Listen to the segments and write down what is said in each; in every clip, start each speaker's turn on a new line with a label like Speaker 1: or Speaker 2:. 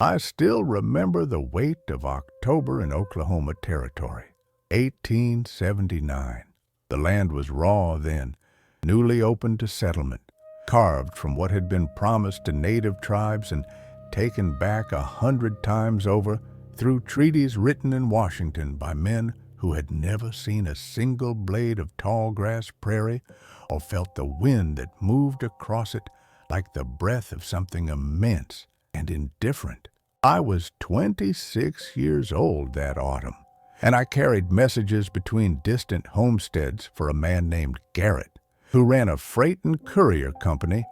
Speaker 1: I still remember the weight of October in Oklahoma Territory, 1879. The land was raw then, newly opened to settlement, carved from what had been promised to native tribes and taken back 100 times over through treaties written in Washington by men who had never seen a single blade of tall grass prairie or felt the wind that moved across it like the breath of something immense and indifferent. I was 26 years old that autumn, and I carried messages between distant homesteads for a man named Garrett, who ran a freight and courier company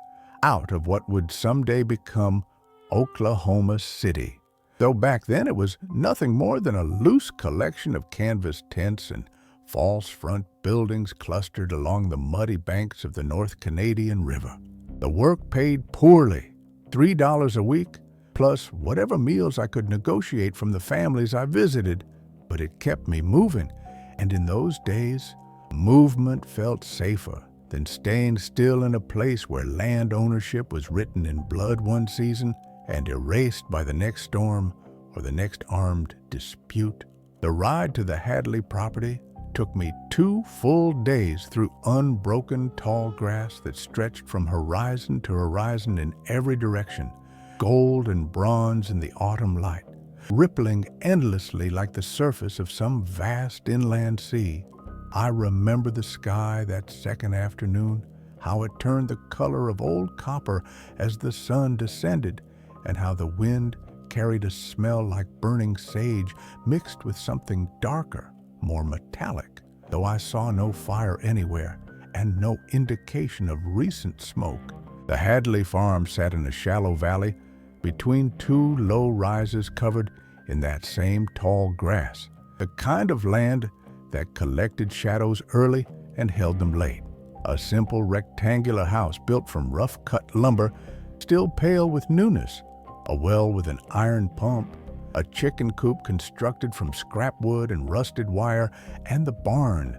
Speaker 1: out of what would someday become Oklahoma City. Though back then it was nothing more than a loose collection of canvas tents and false front buildings clustered along the muddy banks of the North Canadian River. The work paid poorly, $3 a week, plus whatever meals I could negotiate from the families I visited, but it kept me moving, and in those days, movement felt safer than staying still in a place where land ownership was written in blood one season and erased by the next storm or the next armed dispute. The ride to the Hadley property took me 2 full days through unbroken tall grass that stretched from horizon to horizon in every direction, gold and bronze in the autumn light, rippling endlessly like the surface of some vast inland sea. I remember the sky that second afternoon, how it turned the color of old copper as the sun descended, and how the wind carried a smell like burning sage mixed with something darker, more metallic, though I saw no fire anywhere and no indication of recent smoke. The Hadley farm sat in a shallow valley between 2 low rises covered in that same tall grass, the kind of land that collected shadows early and held them late. A simple rectangular house built from rough-cut lumber, still pale with newness, a well with an iron pump, a chicken coop constructed from scrap wood and rusted wire, and the barn,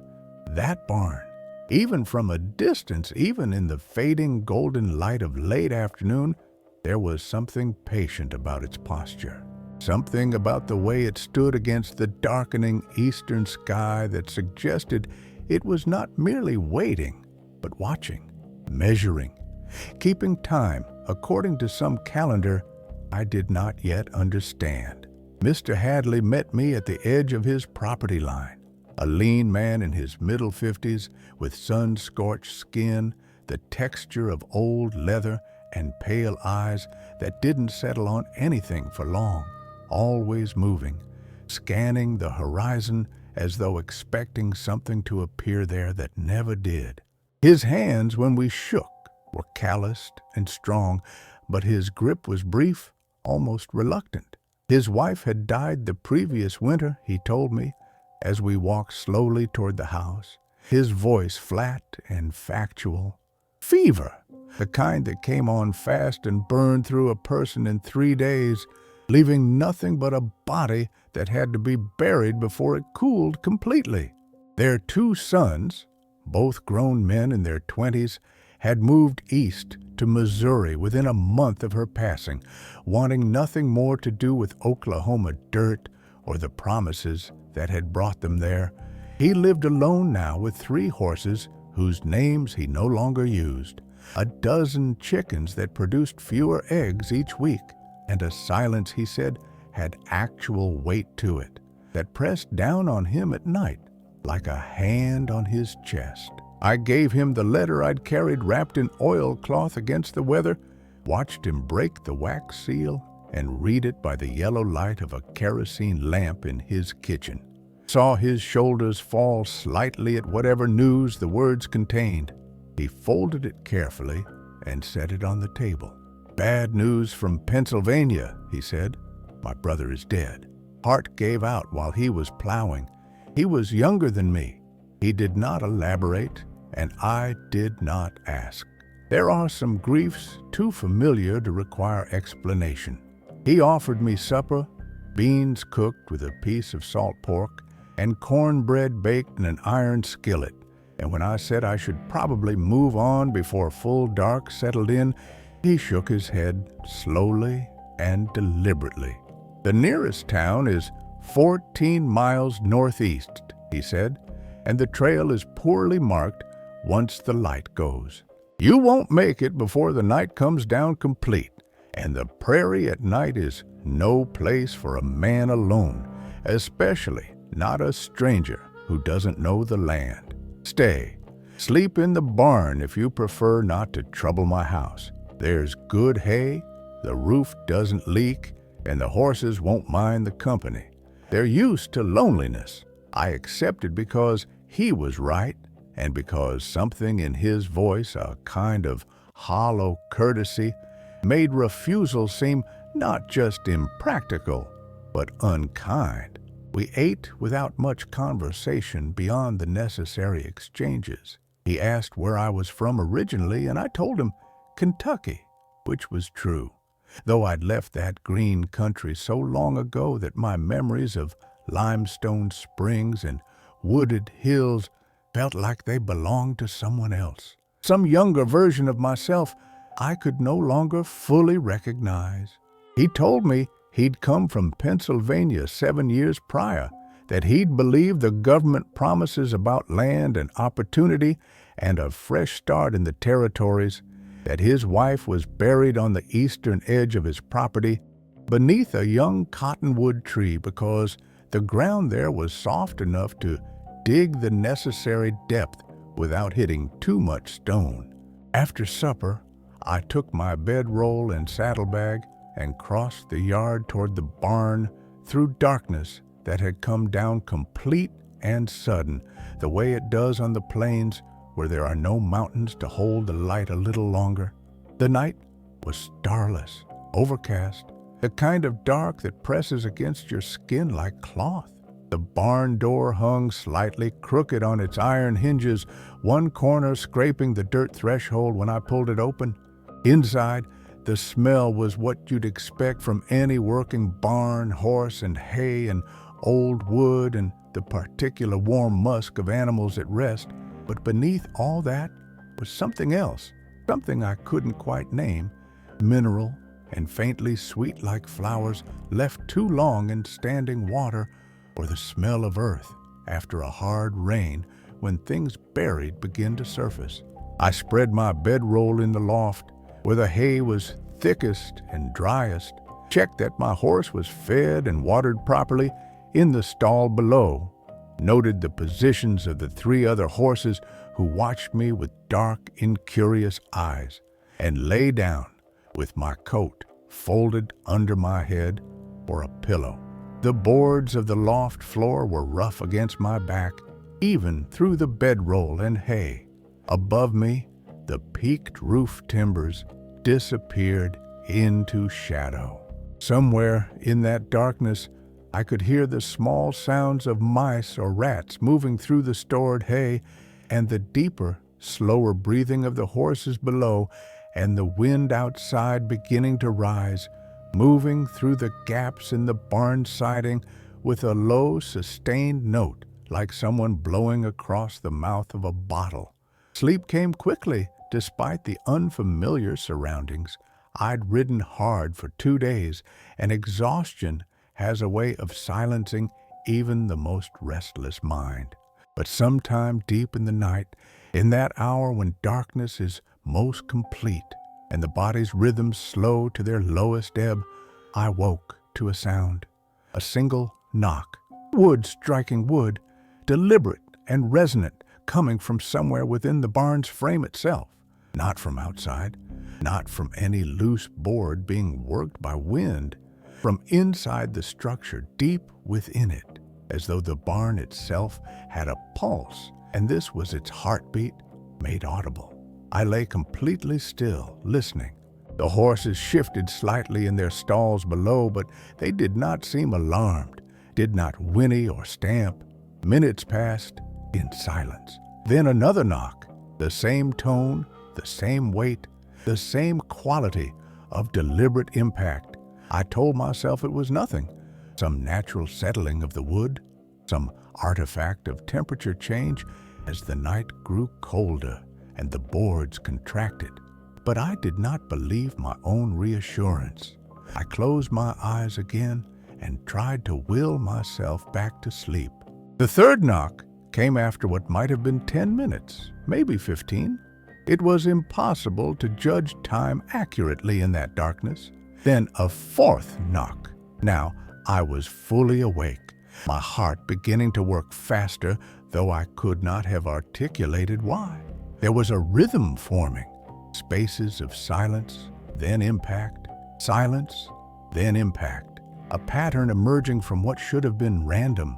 Speaker 1: that barn. Even from a distance, even in the fading golden light of late afternoon, there was something patient about its posture, something about the way it stood against the darkening eastern sky that suggested it was not merely waiting, but watching, measuring, keeping time according to some calendar I did not yet understand. Mr. Hadley met me at the edge of his property line, a lean man in his middle 50s with sun-scorched skin, the texture of old leather, and pale eyes that didn't settle on anything for long, always moving, scanning the horizon as though expecting something to appear there that never did. His hands, when we shook, were calloused and strong, but his grip was brief, almost reluctant. His wife had died the previous winter, he told me, as we walked slowly toward the house, his voice flat and factual. Fever, the kind that came on fast and burned through a person in 3 days, leaving nothing but a body that had to be buried before it cooled completely. Their 2 sons, both grown men in their 20s, had moved east to Missouri within a month of her passing, wanting nothing more to do with Oklahoma dirt or the promises that had brought them there. He lived alone now with 3 horses whose names he no longer used, a dozen chickens that produced fewer eggs each week, and a silence, he said, had actual weight to it, that pressed down on him at night like a hand on his chest. I gave him the letter I'd carried wrapped in oilcloth against the weather, watched him break the wax seal, and read it by the yellow light of a kerosene lamp in his kitchen. Saw his shoulders fall slightly at whatever news the words contained. He folded it carefully and set it on the table. Bad news from Pennsylvania, he said. My brother is dead. Heart gave out while he was plowing. He was younger than me. He did not elaborate, and I did not ask. There are some griefs too familiar to require explanation. He offered me supper, beans cooked with a piece of salt pork, and cornbread baked in an iron skillet. And when I said I should probably move on before full dark settled in, he shook his head slowly and deliberately. "The nearest town is 14 miles northeast," he said, "and the trail is poorly marked once the light goes. You won't make it before the night comes down complete, and the prairie at night is no place for a man alone, especially not a stranger who doesn't know the land. Stay. Sleep in the barn if you prefer not to trouble my house. There's good hay, the roof doesn't leak, and the horses won't mind the company. They're used to loneliness." I accepted because he was right, and because something in his voice, a kind of hollow courtesy, made refusal seem not just impractical, but unkind. We ate without much conversation beyond the necessary exchanges. He asked where I was from originally, and I told him Kentucky, which was true, though I'd left that green country so long ago that my memories of limestone springs and wooded hills felt like they belonged to someone else, some younger version of myself I could no longer fully recognize. He told me he'd come from Pennsylvania 7 years prior, that he'd believed the government promises about land and opportunity and a fresh start in the territories, that his wife was buried on the eastern edge of his property beneath a young cottonwood tree because the ground there was soft enough to dig the necessary depth without hitting too much stone. After supper, I took my bedroll and saddlebag and crossed the yard toward the barn through darkness that had come down complete and sudden, the way it does on the plains where there are no mountains to hold the light a little longer. The night was starless, overcast, the kind of dark that presses against your skin like cloth. The barn door hung slightly crooked on its iron hinges, one corner scraping the dirt threshold when I pulled it open. Inside, the smell was what you'd expect from any working barn, horse and hay and old wood and the particular warm musk of animals at rest. But beneath all that was something else, something I couldn't quite name, mineral and faintly sweet like flowers left too long in standing water, or the smell of earth after a hard rain when things buried begin to surface. I spread my bedroll in the loft, where the hay was thickest and driest, checked that my horse was fed and watered properly in the stall below, noted the positions of the 3 other horses who watched me with dark, incurious eyes, and lay down with my coat folded under my head for a pillow. The boards of the loft floor were rough against my back, even through the bedroll and hay. Above me, the peaked roof timbers disappeared into shadow. Somewhere in that darkness, I could hear the small sounds of mice or rats moving through the stored hay, and the deeper, slower breathing of the horses below, and the wind outside beginning to rise, moving through the gaps in the barn siding with a low, sustained note like someone blowing across the mouth of a bottle. Sleep came quickly despite the unfamiliar surroundings. I'd ridden hard for 2 days, and exhaustion has a way of silencing even the most restless mind. But sometime deep in the night, in that hour when darkness is most complete and the body's rhythms slow to their lowest ebb, I woke to a sound, a single knock, wood striking wood, deliberate and resonant, coming from somewhere within the barn's frame itself, not from outside, not from any loose board being worked by wind, from inside the structure, deep within it, as though the barn itself had a pulse, and this was its heartbeat made audible. I lay completely still, listening. The horses shifted slightly in their stalls below, but they did not seem alarmed, did not whinny or stamp. Minutes passed in silence. Then another knock, the same tone, the same weight, the same quality of deliberate impact. I told myself it was nothing, some natural settling of the wood, some artifact of temperature change as the night grew colder and the boards contracted. But I did not believe my own reassurance. I closed my eyes again and tried to will myself back to sleep. The third knock came after what might have been 10 minutes, maybe 15. It was impossible to judge time accurately in that darkness. Then a fourth knock. Now I was fully awake, my heart beginning to work faster, though I could not have articulated why. There was a rhythm forming, spaces of silence, then impact, silence, then impact, a pattern emerging from what should have been random.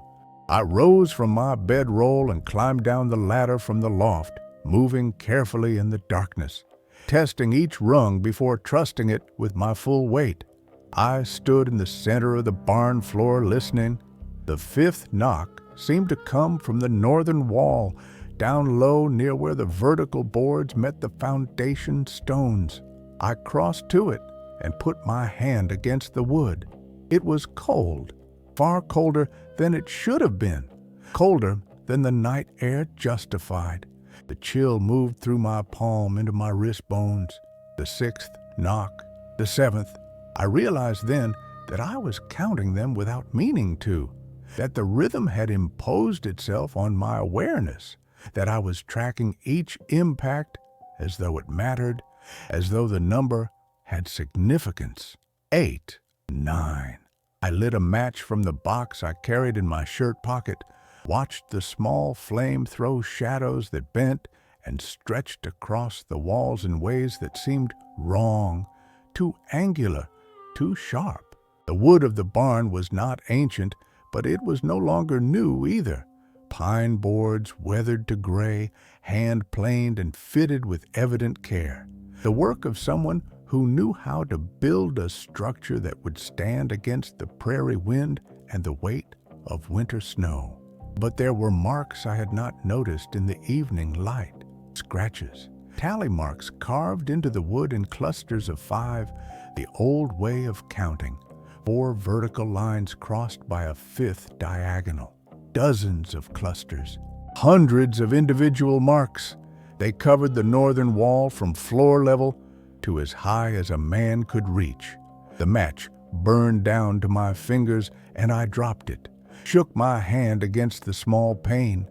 Speaker 1: I rose from my bedroll and climbed down the ladder from the loft, moving carefully in the darkness, testing each rung before trusting it with my full weight. I stood in the center of the barn floor listening. The fifth knock seemed to come from the northern wall, down low near where the vertical boards met the foundation stones. I crossed to it and put my hand against the wood. It was cold, far colder than it should have been, colder than the night air justified. The chill moved through my palm into my wrist bones. The sixth knock, the seventh. I realized then that I was counting them without meaning to, that the rhythm had imposed itself on my awareness, that I was tracking each impact as though it mattered, as though the number had significance. 8, 9. I lit a match from the box I carried in my shirt pocket, watched the small flame throw shadows that bent and stretched across the walls in ways that seemed wrong, too angular, too sharp. The wood of the barn was not ancient, but it was no longer new either. Pine boards weathered to gray, hand-planed and fitted with evident care. The work of someone who knew how to build a structure that would stand against the prairie wind and the weight of winter snow. But there were marks I had not noticed in the evening light. Scratches, tally marks carved into the wood in clusters of 5, the old way of counting. 4 vertical lines crossed by a 5th diagonal. Dozens of clusters, hundreds of individual marks. They covered the northern wall from floor level to as high as a man could reach. The match burned down to my fingers and I dropped it, shook my hand against the small pane.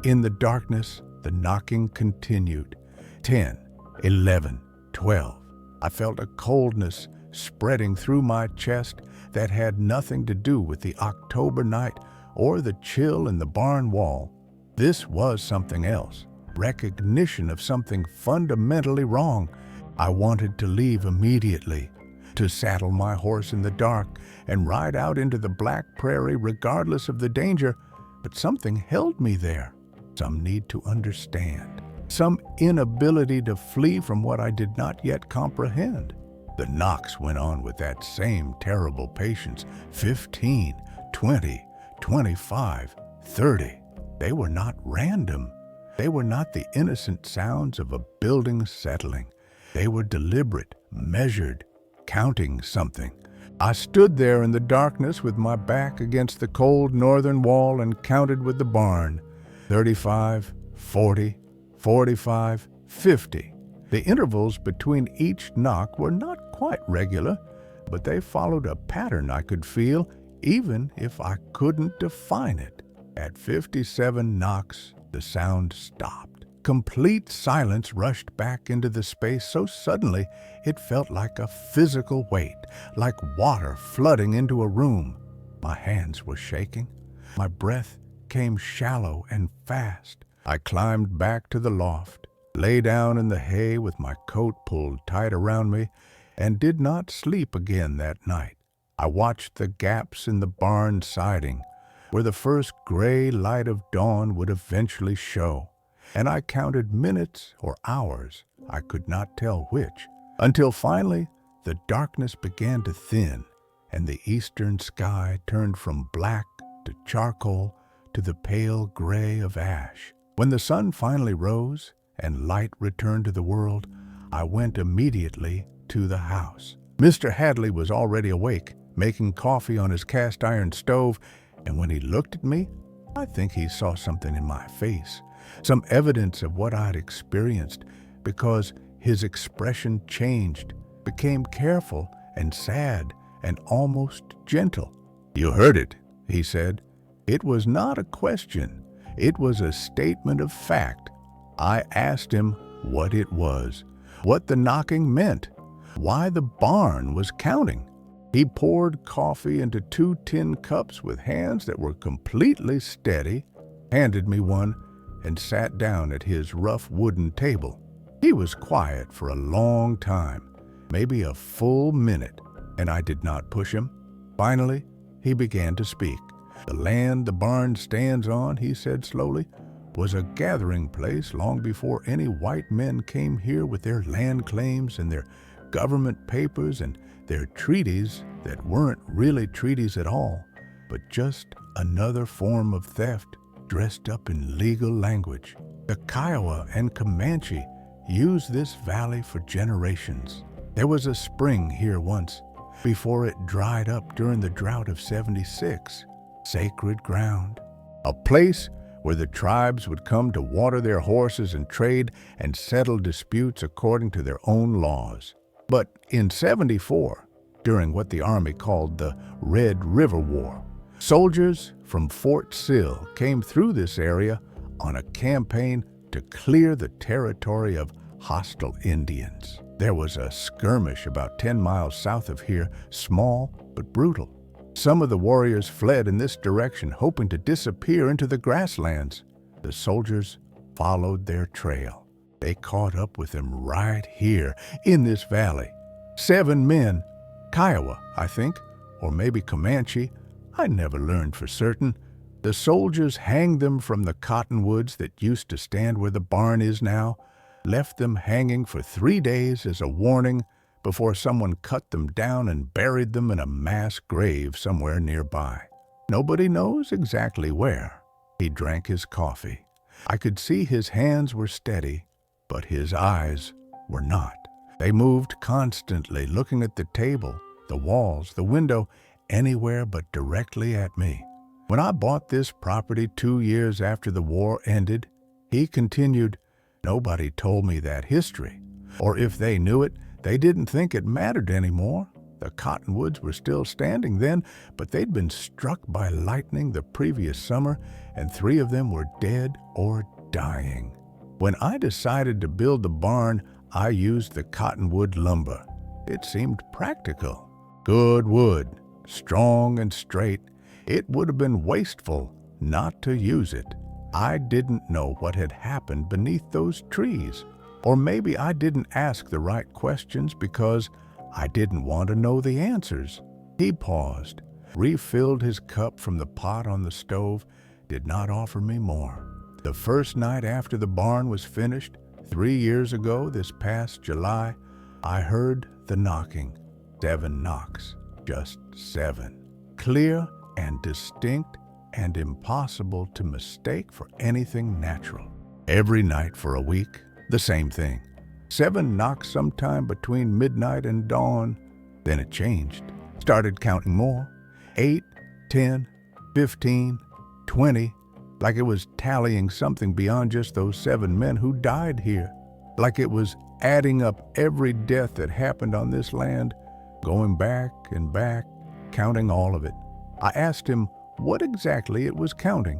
Speaker 1: In the darkness, the knocking continued. 10, 11, 12. I felt a coldness spreading through my chest that had nothing to do with the October night or the chill in the barn wall. This was something else, recognition of something fundamentally wrong. I wanted to leave immediately, to saddle my horse in the dark and ride out into the black prairie regardless of the danger, but something held me there. Some need to understand, some inability to flee from what I did not yet comprehend. The knocks went on with that same terrible patience. 15, 20, 25, 30. They were not random. They were not the innocent sounds of a building settling. They were deliberate, measured, counting something. I stood there in the darkness with my back against the cold northern wall and counted with the barn. 35, 40, 45, 50. The intervals between each knock were not quite regular, but they followed a pattern I could feel, even if I couldn't define it. At 57 knocks, the sound stopped. Complete silence rushed back into the space so suddenly it felt like a physical weight, like water flooding into a room. My hands were shaking. My breath came shallow and fast. I climbed back to the loft, lay down in the hay with my coat pulled tight around me, and did not sleep again that night. I watched the gaps in the barn siding, where the first gray light of dawn would eventually show, and I counted minutes or hours, I could not tell which, until finally the darkness began to thin, and the eastern sky turned from black to charcoal to the pale gray of ash. When the sun finally rose and light returned to the world, I went immediately to the house. Mr. Hadley was already awake, making coffee on his cast-iron stove, and when he looked at me, I think he saw something in my face, some evidence of what I'd experienced, because his expression changed, became careful and sad, and almost gentle. "You heard it," he said. It was not a question. It was a statement of fact. I asked him what it was, what the knocking meant, why the barn was counting. He poured coffee into 2 tin cups with hands that were completely steady, handed me one, and sat down at his rough wooden table. He was quiet for a long time, maybe a full minute, and I did not push him. Finally, he began to speak. "The land the barn stands on," he said slowly, "was a gathering place long before any white men came here with their land claims and their government papers and their treaties that weren't really treaties at all, but just another form of theft dressed up in legal language. The Kiowa and Comanche used this valley for generations. There was a spring here once, before it dried up during the drought of '76. Sacred ground. A place where the tribes would come to water their horses and trade and settle disputes according to their own laws. But in '74, during what the Army called the Red River War, soldiers from Fort Sill came through this area on a campaign to clear the territory of hostile Indians. There was a skirmish about 10 miles south of here, small but brutal. Some of the warriors fled in this direction, hoping to disappear into the grasslands. The soldiers followed their trail. They caught up with them right here, in this valley. 7 men, Kiowa, I think, or maybe Comanche. I never learned for certain. The soldiers hanged them from the cottonwoods that used to stand where the barn is now, left them hanging for 3 days as a warning before someone cut them down and buried them in a mass grave somewhere nearby. Nobody knows exactly where. He drank his coffee. I could see his hands were steady, but his eyes were not. They moved constantly, looking at the table, the walls, the window, anywhere but directly at me. "When I bought this property 2 years after the war ended," he continued, "nobody told me that history. Or if they knew it, they didn't think it mattered anymore. The cottonwoods were still standing then, but they'd been struck by lightning the previous summer, and 3 of them were dead or dying. When I decided to build the barn, I used the cottonwood lumber. It seemed practical. Good wood, strong and straight. It would have been wasteful not to use it. I didn't know what had happened beneath those trees. Or maybe I didn't ask the right questions because I didn't want to know the answers." He paused, refilled his cup from the pot on the stove, did not offer me more. "The first night after the barn was finished, 3 years ago, this past July, I heard the knocking. 7 knocks, just 7. Clear and distinct and impossible to mistake for anything natural. Every night for a week, the same thing. 7 knocks sometime between midnight and dawn. Then it changed. Started counting more. 8, 10, 15, 20, like it was tallying something beyond just those 7 men who died here. Like it was adding up every death that happened on this land, going back and back, counting all of it. I asked him what exactly it was counting.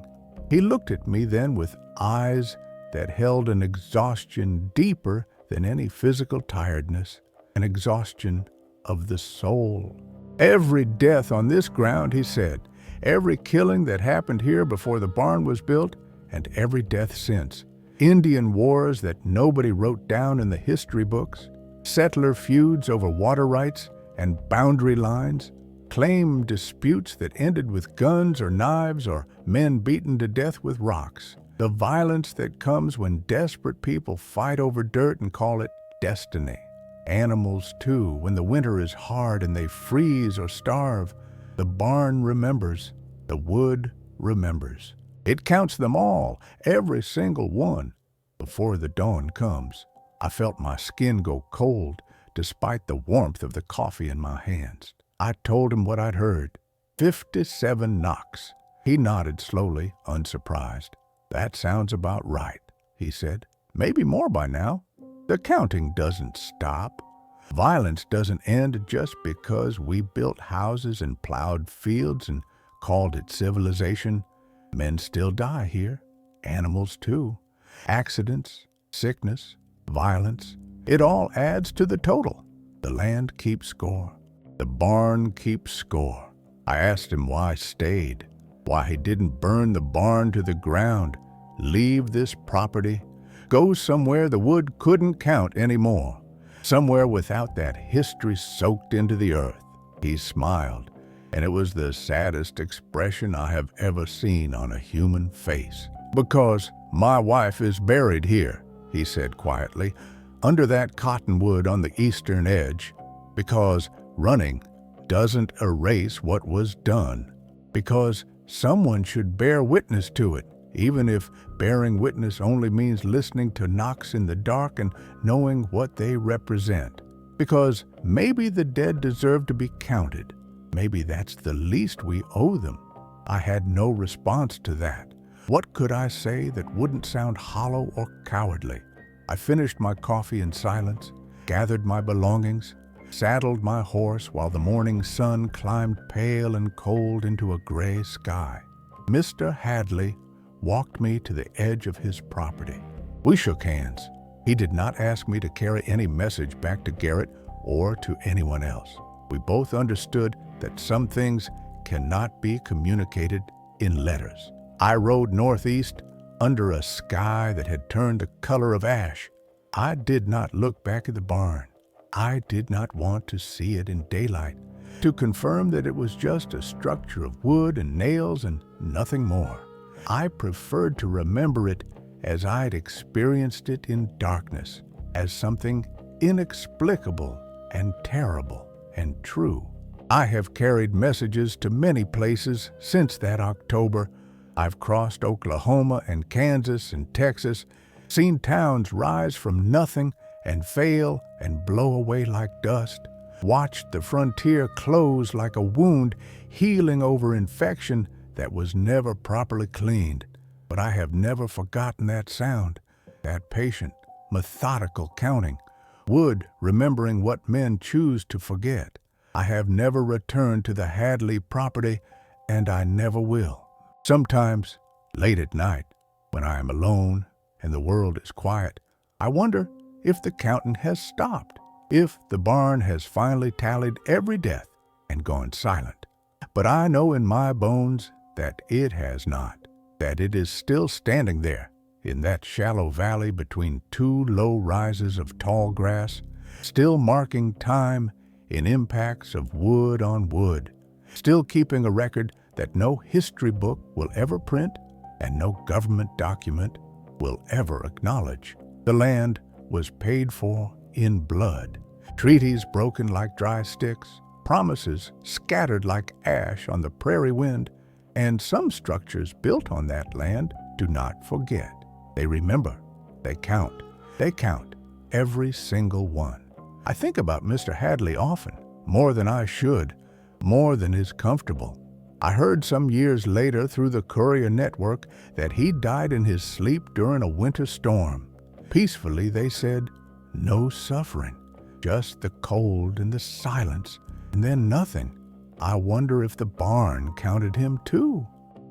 Speaker 1: He looked at me then with eyes that held an exhaustion deeper than any physical tiredness, an exhaustion of the soul. "Every death on this ground," he said, "every killing that happened here before the barn was built, and every death since. Indian wars that nobody wrote down in the history books, settler feuds over water rights and boundary lines, claim disputes that ended with guns or knives or men beaten to death with rocks. The violence that comes when desperate people fight over dirt and call it destiny. Animals, too, when the winter is hard and they freeze or starve. The barn remembers. The wood remembers. It counts them all, every single one, before the dawn comes." I felt my skin go cold, despite the warmth of the coffee in my hands. I told him what I'd heard. 57 knocks. He nodded slowly, unsurprised. "That sounds about right," he said. "Maybe more by now. The counting doesn't stop. Violence doesn't end just because we built houses and plowed fields and called it civilization. Men still die here, animals too. Accidents, sickness, violence, it all adds to the total. The land keeps score. The barn keeps score. I asked him why he stayed, why he didn't burn the barn to the ground, leave this property, go somewhere the wood couldn't count anymore, somewhere without that history soaked into the earth. He smiled, and it was the saddest expression I have ever seen on a human face. "Because my wife is buried here," he said quietly, "under that cottonwood on the eastern edge. Because running doesn't erase what was done. Because someone should bear witness to it, even if bearing witness only means listening to knocks in the dark and knowing what they represent. Because maybe the dead deserve to be counted. Maybe that's the least we owe them." I had no response to that. What could I say that wouldn't sound hollow or cowardly? I finished my coffee in silence, gathered my belongings, saddled my horse while the morning sun climbed pale and cold into a gray sky. Mr. Hadley walked me to the edge of his property. We shook hands. He did not ask me to carry any message back to Garrett or to anyone else. We both understood that some things cannot be communicated in letters. I rode northeast under a sky that had turned the color of ash. I did not look back at the barn. I did not want to see it in daylight, to confirm that it was just a structure of wood and nails and nothing more. I preferred to remember it as I'd experienced it in darkness, as something inexplicable and terrible and true. I have carried messages to many places since that October. I've crossed Oklahoma and Kansas and Texas, seen towns rise from nothing and fail and blow away like dust, watched the frontier close like a wound healing over infection that was never properly cleaned. But I have never forgotten that sound, that patient, methodical counting, wood remembering what men choose to forget. I have never returned to the Hadley property, and I never will. Sometimes, late at night, when I am alone and the world is quiet, I wonder if the counting has stopped, if the barn has finally tallied every death and gone silent. But I know in my bones that it has not, that it is still standing there in that shallow valley between two low rises of tall grass, still marking time in impacts of wood on wood, still keeping a record that no history book will ever print and no government document will ever acknowledge. The land was paid for in blood, treaties broken like dry sticks, promises scattered like ash on the prairie wind, and some structures built on that land do not forget. They remember, they count, every single one. I think about Mr. Hadley often, more than I should, more than is comfortable. I heard some years later through the courier network that he died in his sleep during a winter storm. Peacefully, they said, no suffering, just the cold and the silence, and then nothing. I wonder if the barn counted him too.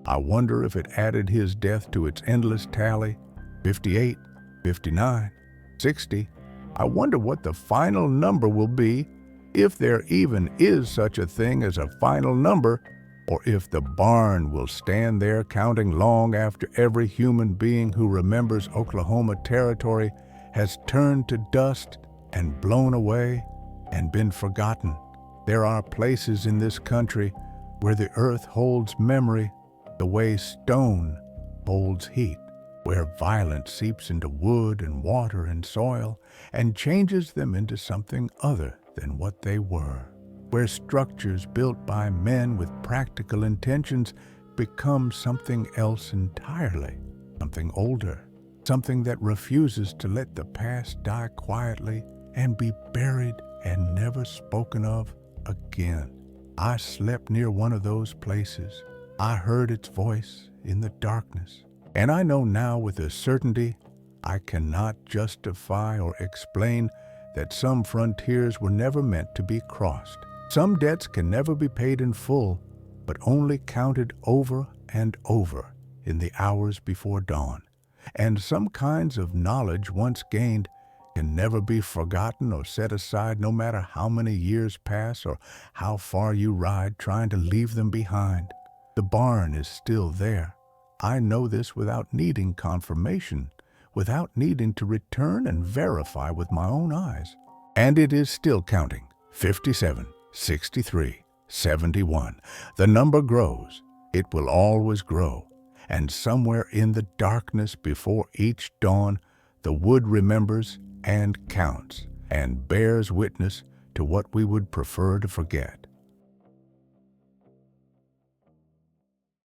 Speaker 1: I wonder if it added his death to its endless tally, 58, 59, 60. I wonder what the final number will be, if there even is such a thing as a final number, or if the barn will stand there counting long after every human being who remembers Oklahoma territory has turned to dust and blown away and been forgotten. There are places in this country where the earth holds memory the way stone holds heat, where violence seeps into wood and water and soil and changes them into something other than what they were, where structures built by men with practical intentions become something else entirely, something older, something that refuses to let the past die quietly and be buried and never spoken of again. I slept near one of those places. I heard its voice in the darkness, and I know now with a certainty I cannot justify or explain that some frontiers were never meant to be crossed. Some debts can never be paid in full, but only counted over and over in the hours before dawn. And some kinds of knowledge once gained can never be forgotten or set aside, no matter how many years pass or how far you ride trying to leave them behind. The barn is still there. I know this without needing confirmation, without needing to return and verify with my own eyes. And it is still counting. 57, 63, 71. The number grows. It will always grow. And somewhere in the darkness before each dawn, the wood remembers and counts and bears witness to what we would prefer to forget.